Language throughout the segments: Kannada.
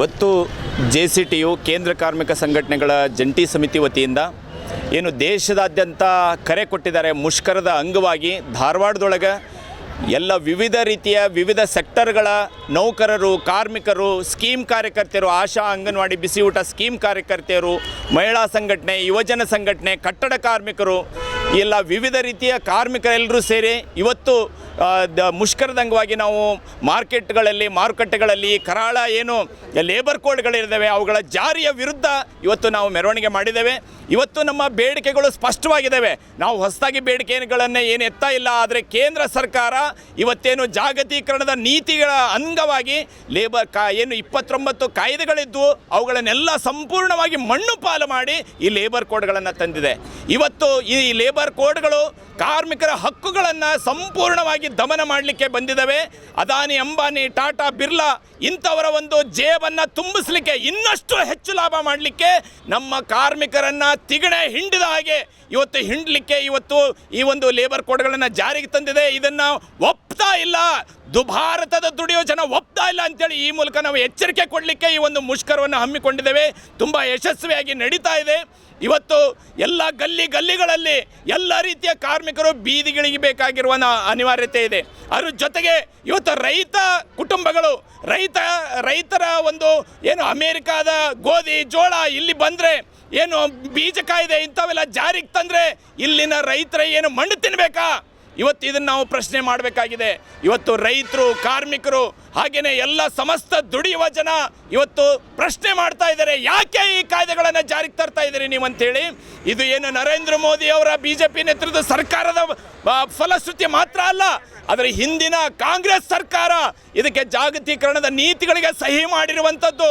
ಇವತ್ತು JCTU ಕೇಂದ್ರ ಕಾರ್ಮಿಕ ಸಂಘಟನೆಗಳ ಜಂಟಿ ಸಮಿತಿ ವತಿಯಿಂದ ಏನು ದೇಶದಾದ್ಯಂತ ಕರೆ ಕೊಟ್ಟಿದ್ದಾರೆ ಮುಷ್ಕರದ ಅಂಗವಾಗಿ ಧಾರವಾಡದೊಳಗೆ ಎಲ್ಲ ವಿವಿಧ ರೀತಿಯ ವಿವಿಧ ಸೆಕ್ಟರ್ಗಳ ನೌಕರರು, ಕಾರ್ಮಿಕರು, ಸ್ಕೀಮ್ ಕಾರ್ಯಕರ್ತೆಯರು, ಆಶಾ, ಅಂಗನವಾಡಿ, ಬಿಸಿ ಊಟ ಸ್ಕೀಮ್ ಕಾರ್ಯಕರ್ತೆಯರು, ಮಹಿಳಾ ಸಂಘಟನೆ, ಯುವಜನ ಸಂಘಟನೆ, ಕಟ್ಟಡ ಕಾರ್ಮಿಕರು, ಎಲ್ಲ ವಿವಿಧ ರೀತಿಯ ಕಾರ್ಮಿಕರೆಲ್ಲರೂ ಸೇರಿ ಇವತ್ತು ಮುಷ್ಕರದ ಅಂಗವಾಗಿ ನಾವು ಮಾರುಕಟ್ಟೆಗಳಲ್ಲಿ ಕರಾಳ ಏನು ಲೇಬರ್ ಕೋಡ್ಗಳಿದ್ದಾವೆ ಅವುಗಳ ಜಾರಿಯ ವಿರುದ್ಧ ಇವತ್ತು ನಾವು ಮೆರವಣಿಗೆ ಮಾಡಿದ್ದೇವೆ. ಇವತ್ತು ನಮ್ಮ ಬೇಡಿಕೆಗಳು ಸ್ಪಷ್ಟವಾಗಿದ್ದಾವೆ. ನಾವು ಹೊಸದಾಗಿ ಬೇಡಿಕೆಗಳನ್ನು ಏನು ಎತ್ತಾ ಇಲ್ಲ. ಆದರೆ ಕೇಂದ್ರ ಸರ್ಕಾರ ಇವತ್ತೇನು ಜಾಗತೀಕರಣದ ನೀತಿಗಳ ಅಂಗವಾಗಿ ಏನು 29 ಕಾಯ್ದೆಗಳಿದ್ದು ಅವುಗಳನ್ನೆಲ್ಲ ಸಂಪೂರ್ಣವಾಗಿ ಮಣ್ಣು ಪಾಲು ಮಾಡಿ ಈ ಲೇಬರ್ ಕೋಡ್ಗಳನ್ನು ತಂದಿದೆ. ಇವತ್ತು ಈ ಲೇಬರ್ ಕೋಡ್ಗಳು ಕಾರ್ಮಿಕರ ಹಕ್ಕುಗಳನ್ನು ಸಂಪೂರ್ಣವಾಗಿ ದಮನ ಮಾಡಲಿಕ್ಕೆ ಬಂದಿದ್ದಾವೆ. ಅದಾನಿ, ಅಂಬಾನಿ, ಟಾಟಾ, ಬಿರ್ಲಾ ಇಂಥವರ ಒಂದು ಜೇಬನ್ನು ತುಂಬಿಸಲಿಕ್ಕೆ, ಇನ್ನಷ್ಟು ಹೆಚ್ಚು ಲಾಭ ಮಾಡಲಿಕ್ಕೆ, ನಮ್ಮ ಕಾರ್ಮಿಕರನ್ನು ತಿಗಣೆ ಹಿಂಡಿದ ಹಾಗೆ ಇವತ್ತು ಹಿಂಡಲಿಕ್ಕೆ ಇವತ್ತು ಈ ಒಂದು ಲೇಬರ್ ಕೋಡ್ಗಳನ್ನು ಜಾರಿಗೆ ತಂದಿದೆ. ಇದನ್ನು ಒಪ್ತಾ ಇಲ್ಲ, ಭಾರತದ ದುಡಿಯೋ ಜನ ಒಪ್ತಾ ಇಲ್ಲ ಅಂತೇಳಿ ಈ ಮೂಲಕ ನಾವು ಎಚ್ಚರಿಕೆ ಕೊಡಲಿಕ್ಕೆ ಈ ಒಂದು ಮುಷ್ಕರವನ್ನು ಹಮ್ಮಿಕೊಂಡಿದ್ದೇವೆ. ತುಂಬ ಯಶಸ್ವಿಯಾಗಿ ನಡೀತಾ ಇದೆ. ಇವತ್ತು ಎಲ್ಲ ಗಲ್ಲಿಗಳಲ್ಲಿ ಎಲ್ಲ ರೀತಿಯ ಕಾರ್ಮಿಕರು ಬೀದಿಗಳಿಗೆ ಬೇಕಾಗಿರುವ ಅನಿವಾರ್ಯತೆ ಇದೆ. ಅದ್ರ ಜೊತೆಗೆ ಇವತ್ತು ರೈತ ಕುಟುಂಬಗಳು, ರೈತರ ಒಂದು ಏನು ಅಮೇರಿಕಾದ ಗೋಧಿ, ಜೋಳ ಇಲ್ಲಿ ಬಂದರೆ ಏನು ಬೀಜ ಕಾಯ್ದೆ ಇಂಥವೆಲ್ಲ ಜಾರಿಗೆ ತಂದರೆ ಇಲ್ಲಿನ ರೈತರ ಏನು ಮಣ್ಣು ತಿನ್ನಬೇಕಾ? ಇವತ್ತು ಇದನ್ನು ನಾವು ಪ್ರಶ್ನೆ ಮಾಡಬೇಕಾಗಿದೆ. ಇವತ್ತು ರೈತರು, ಕಾರ್ಮಿಕರು, ಹಾಗೆಯೇ ಎಲ್ಲ ಸಮಸ್ತ ದುಡಿಯುವ ಜನ ಇವತ್ತು ಪ್ರಶ್ನೆ ಮಾಡ್ತಾ ಇದ್ದಾರೆ, ಯಾಕೆ ಈ ಕಾಯ್ದೆಗಳನ್ನು ಜಾರಿಗೆ ತರ್ತಾ ಇದ್ದೀರಿ ನೀವು ಅಂತೇಳಿ. ಇದು ಏನು ನರೇಂದ್ರ ಮೋದಿ ಅವರ BJP ನೇತೃತ್ವದ ಸರ್ಕಾರದ ಫಲಶ್ರುತಿ ಮಾತ್ರ ಅಲ್ಲ, ಅದರ ಹಿಂದಿನ ಕಾಂಗ್ರೆಸ್ ಸರ್ಕಾರ ಇದಕ್ಕೆ ಜಾಗತೀಕರಣದ ನೀತಿಗಳಿಗೆ ಸಹಿ ಮಾಡಿರುವಂಥದ್ದು.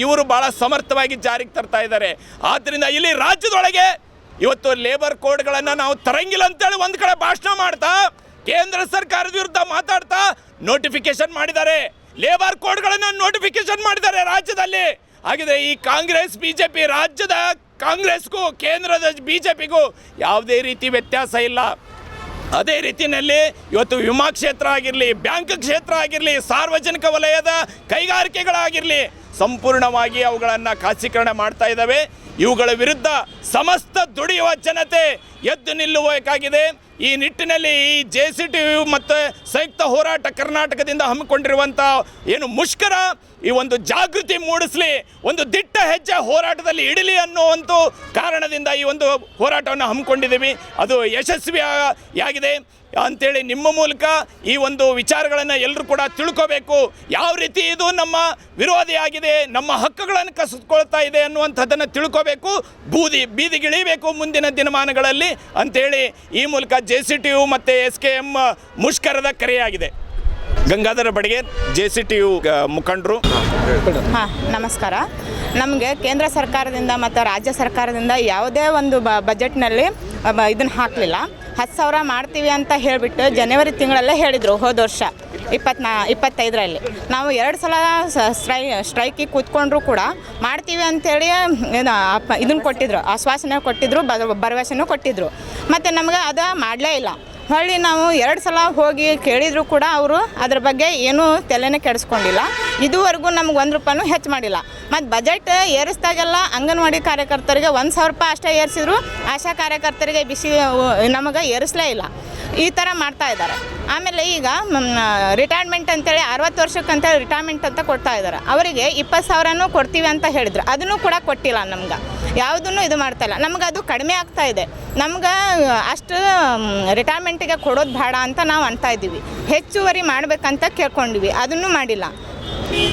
ಇವರು ಭಾಳ ಸಮರ್ಥವಾಗಿ ಜಾರಿಗೆ ತರ್ತಾ ಇದ್ದಾರೆ. ಆದ್ದರಿಂದ ಇಲ್ಲಿ ರಾಜ್ಯದೊಳಗೆ ಇವತ್ತು ಲೇಬರ್ ಕೋಡ್ಗಳನ್ನು ನಾವು ತರಂಗಿಲ್ಲ ಅಂತೇಳಿ ಒಂದು ಕಡೆ ಭಾಷಣ ಮಾಡ್ತಾ ಕೇಂದ್ರ ಸರ್ಕಾರದ ವಿರುದ್ಧ ಮಾತಾಡ್ತಾ ನೋಟಿಫಿಕೇಶನ್ ಮಾಡಿದ್ದಾರೆ. ಲೇಬರ್ ಕೋಡ್ಗಳನ್ನು ನೋಟಿಫಿಕೇಶನ್ ಮಾಡಿದ್ದಾರೆ ರಾಜ್ಯದಲ್ಲಿ. ಹಾಗಿದ್ರೆ ಈ ಕಾಂಗ್ರೆಸ್ BJP ರಾಜ್ಯದ ಕಾಂಗ್ರೆಸ್ಗೂ ಕೇಂದ್ರದ BJPಗೂ ಯಾವುದೇ ರೀತಿ ವ್ಯತ್ಯಾಸ ಇಲ್ಲ. ಅದೇ ರೀತಿಯಲ್ಲಿ ಇವತ್ತು ವಿಮಾ ಕ್ಷೇತ್ರ ಆಗಿರಲಿ, ಬ್ಯಾಂಕ್ ಕ್ಷೇತ್ರ ಆಗಿರಲಿ, ಸಾರ್ವಜನಿಕ ವಲಯದ ಕೈಗಾರಿಕೆಗಳಾಗಿರಲಿ ಸಂಪೂರ್ಣವಾಗಿ ಅವುಗಳನ್ನು ಖಾಸಗೀಕರಣ ಮಾಡ್ತಾ ಇದ್ದಾವೆ. ಇವುಗಳ ವಿರುದ್ಧ ಸಮಸ್ತ ದುಡಿಯುವ ಜನತೆ ಎದ್ದು ನಿಲ್ಲಬೇಕಾಗಿದೆ. ಈ ನಿಟ್ಟಿನಲ್ಲಿ ಈ JCTU ಮತ್ತು ಸಂಯುಕ್ತ ಹೋರಾಟ ಕರ್ನಾಟಕದಿಂದ ಹಮ್ಮಿಕೊಂಡಿರುವಂಥ ಏನು ಮುಷ್ಕರ ಈ ಒಂದು ಜಾಗೃತಿ ಮೂಡಿಸಲಿ, ಒಂದು ದಿಟ್ಟ ಹೆಜ್ಜೆ ಹೋರಾಟದಲ್ಲಿ ಇಡಲಿ ಅನ್ನುವಂಥ ಕಾರಣದಿಂದ ಈ ಒಂದು ಹೋರಾಟವನ್ನು ಹಮ್ಮಿಕೊಂಡಿದ್ದೀವಿ. ಅದು ಯಶಸ್ವಿಯಾಗಿದೆ ಅಂಥೇಳಿ ನಿಮ್ಮ ಮೂಲಕ ಈ ಒಂದು ವಿಚಾರಗಳನ್ನು ಎಲ್ಲರೂ ಕೂಡ ತಿಳ್ಕೋಬೇಕು. ಯಾವ ರೀತಿ ಇದು ನಮ್ಮ ವಿರೋಧಿಯಾಗಿದೆ, ನಮ್ಮ ಹಕ್ಕುಗಳನ್ನು ಕಸಿದುಕೊಳ್ತಾ ಇದೆ ಅನ್ನುವಂಥದ್ದನ್ನು ತಿಳ್ಕೋಬೇಕು, ಬೀದಿಗಿಳಿಬೇಕು ಮುಂದಿನ ದಿನಮಾನಗಳಲ್ಲಿ ಅಂಥೇಳಿ ಈ ಮೂಲಕ JCTU ಮತ್ತು SKM ಮುಷ್ಕರದ ಕರೆಯಾಗಿದೆ. ಗಂಗಾಧರ ಬಡಿಗೇರ್, JCTU ಮುಖಂಡರು. ನಮಸ್ಕಾರ. ನಮಗೆ ಕೇಂದ್ರ ಸರ್ಕಾರದಿಂದ ಮತ್ತು ರಾಜ್ಯ ಸರ್ಕಾರದಿಂದ ಯಾವುದೇ ಒಂದು ಬಜೆಟ್ನಲ್ಲಿ ಇದನ್ನು ಹಾಕಲಿಲ್ಲ. 10,000 ಮಾಡ್ತೀವಿ ಅಂತ ಹೇಳಿಬಿಟ್ಟು ಜನವರಿ ತಿಂಗಳಲ್ಲೇ ಹೇಳಿದರು. ಹೋದ ವರ್ಷ 25ರಲ್ಲಿ ನಾವು 2 ಸಲ ಸ್ಟ್ರೈಕಿಗೆ ಕೂತ್ಕೊಂಡ್ರು ಕೂಡ ಮಾಡ್ತೀವಿ ಅಂಥೇಳಿ ಇದನ್ನು ಕೊಟ್ಟಿದ್ರು, ಆಶ್ವಾಸನೆ ಕೊಟ್ಟಿದ್ರು, ಭರವಸೆನೂ ಕೊಟ್ಟಿದ್ರು. ಮತ್ತು ನಮಗೆ ಅದು ಮಾಡಲೇ ಇಲ್ಲ. ಹೊಳ್ಳಿ ನಾವು 2 ಸಲ ಹೋಗಿ ಕೇಳಿದರೂ ಕೂಡ ಅವರು ಅದ್ರ ಬಗ್ಗೆ ಏನೂ ತಲೆನೇ ಕೆಡಿಸ್ಕೊಂಡಿಲ್ಲ. ಇದುವರೆಗೂ ನಮ್ಗೆ 1 ರೂಪಾಯಿನೂ ಹೆಚ್ಚು ಮಾಡಿಲ್ಲ. ಮತ್ತು ಬಜೆಟ್ ಏರಿಸಿದಾಗೆಲ್ಲ ಅಂಗನವಾಡಿ ಕಾರ್ಯಕರ್ತರಿಗೆ 1,000 ರೂಪಾಯಿ ಅಷ್ಟೇ ಏರಿಸಿದ್ರು, ಆಶಾ ಕಾರ್ಯಕರ್ತರಿಗೆ ನಮಗೆ ಏರಿಸಲೇ ಇಲ್ಲ. ಈ ಥರ ಮಾಡ್ತಾ ಇದ್ದಾರೆ. ಆಮೇಲೆ ಈಗ ರಿಟೈರ್ಮೆಂಟ್ ಅಂತೇಳಿ 60 ವರ್ಷಕ್ಕಂತೇಳಿ ರಿಟೈರ್ಮೆಂಟ್ ಅಂತ ಕೊಡ್ತಾ ಇದ್ದಾರೆ. ಅವರಿಗೆ 20,000ನೂ ಕೊಡ್ತೀವಿ ಅಂತ ಹೇಳಿದ್ರು, ಅದನ್ನು ಕೂಡ ಕೊಟ್ಟಿಲ್ಲ. ನಮ್ಗೆ ಯಾವುದನ್ನು ಇದು ಮಾಡ್ತಾಯಿಲ್ಲ. ನಮ್ಗೆ ಅದು ಕಡಿಮೆ ಆಗ್ತಾ ಇದೆ. ನಮ್ಗೆ ಅಷ್ಟು ರಿಟೈರ್ಮೆಂಟಿಗೆ ಕೊಡೋದು ಬೇಡ ಅಂತ ನಾವು ಅಂತಾ ಇದ್ದೀವಿ. ಹೆಚ್ಚುವರಿ ಮಾಡಬೇಕಂತ ಕೇಳ್ಕೊಂಡಿವಿ, ಅದನ್ನು ಮಾಡಿಲ್ಲ.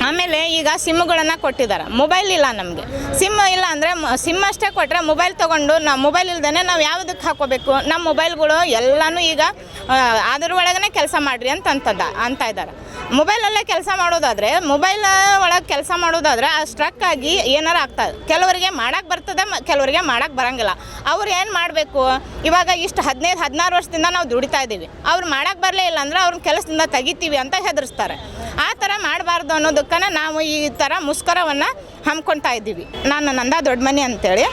ಆಮೇಲೆ ಈಗ ಸಿಮ್ಗಳನ್ನು ಕೊಟ್ಟಿದ್ದಾರೆ. ಮೊಬೈಲ್ ಇಲ್ಲ ನಮಗೆ. ಸಿಮ್ ಇಲ್ಲ ಅಂದರೆ ಸಿಮ್ ಅಷ್ಟೇ ಕೊಟ್ಟರೆ ಮೊಬೈಲ್ ತೊಗೊಂಡು ನಾವು ಮೊಬೈಲ್ ಇಲ್ದೇ ನಾವು ಯಾವುದಕ್ಕೆ ಹಾಕೋಬೇಕು? ನಮ್ಮ ಮೊಬೈಲ್ಗಳು ಎಲ್ಲನೂ ಈಗ ಅದ್ರ ಒಳಗೇ ಕೆಲಸ ಮಾಡಿರಿ ಅಂತ ಇದ್ದಾರೆ. ಮೊಬೈಲಲ್ಲೇ ಕೆಲಸ ಮಾಡೋದಾದರೆ ಕೆಲಸ ಮಾಡೋದಾದರೆ ಆ ಸ್ಟ್ರಕ್ ಆಗಿ ಏನಾರು ಆಗ್ತದೆ. ಕೆಲವರಿಗೆ ಮಾಡೋಕ್ಕೆ ಬರ್ತದೆ, ಕೆಲವರಿಗೆ ಮಾಡೋಕ್ಕೆ ಬರೋಂಗಿಲ್ಲ. ಅವ್ರು ಏನು ಮಾಡಬೇಕು? ಇವಾಗ ಇಷ್ಟು 15-16 ವರ್ಷದಿಂದ ನಾವು ದುಡಿತಾ ಇದ್ದೀವಿ. ಅವ್ರು ಮಾಡೋಕ್ಕೆ ಬರಲೇ ಇಲ್ಲ ಅಂದರೆ ಅವ್ರನ್ನ ಕೆಲಸದಿಂದ ತೆಗಿತೀವಿ ಅಂತ ಹೆದರಿಸ್ತಾರೆ. ಆ ಥರ ಮಾಡಬಾರ್ದು ಅನ್ನೋದಕ್ಕನ್ನು ನಾವು ಈ ಥರ ಮುಷ್ಕರವನ್ನು ಹಮ್ಮಿಕೊಳ್ತಾ ಇದ್ದೀವಿ. ನಾನು ನಂದಾ ದೊಡ್ಡಮನಿ ಅಂತೇಳಿ.